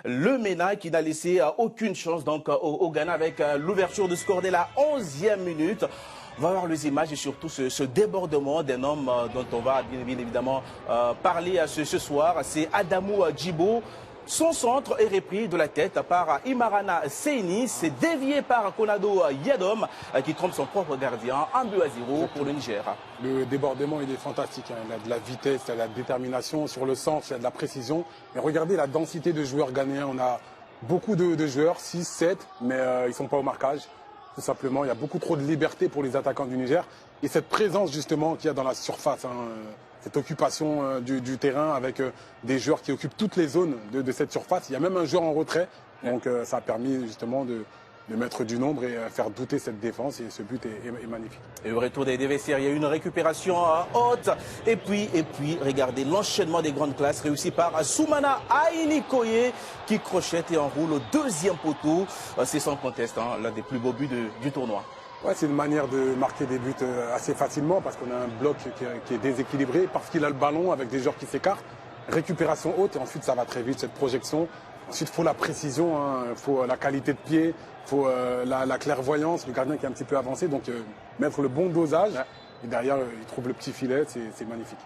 le MENA qui n'a laissé aucune chance donc au Ghana avec l'ouverture du score dès la 11e minute. On va voir les images et surtout ce débordement d'un homme dont on va bien évidemment parler ce soir. C'est Adamou Djibo. Son centre est repris de la tête par Imarana Seini. C'est dévié par Konado Yadom qui trompe son propre gardien. 1-0 pour le Niger. Le débordement, il est fantastique. Il a de la vitesse, il a de la détermination. Sur le centre, il a de la précision. Et regardez la densité de joueurs ghanéens. On a beaucoup de joueurs, 6, 7, mais ils ne sont pas au marquage. Tout simplement, il y a beaucoup trop de liberté pour les attaquants du Niger. Et cette présence justement qu'il y a dans la surface, cette occupation du terrain avec des joueurs qui occupent toutes les zones de cette surface. Il y a même un joueur en retrait. Donc ça a permis justement de mettre du nombre et faire douter cette défense. Et ce but est magnifique. Et au retour des vestiaires, il y a eu une récupération haute. Et puis, regardez l'enchaînement des grandes classes réussi par Soumana Aïnikoye qui crochette et enroule au deuxième poteau. C'est sans conteste l'un des plus beaux buts du tournoi. Ouais, c'est une manière de marquer des buts assez facilement parce qu'on a un bloc qui est déséquilibré, parce qu'il a le ballon avec des joueurs qui s'écartent. Récupération haute et ensuite ça va très vite, cette projection. Ensuite, il faut la précision, il faut la qualité de pied, il faut la clairvoyance, le gardien qui est un petit peu avancé. Donc mettre le bon dosage et derrière il trouve le petit filet, c'est magnifique.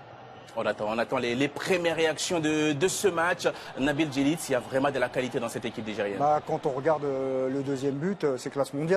On attend les premières réactions de ce match. Nabil Djellit, il y a vraiment de la qualité dans cette équipe nigérienne. Quand on regarde le deuxième but, c'est classe mondiale.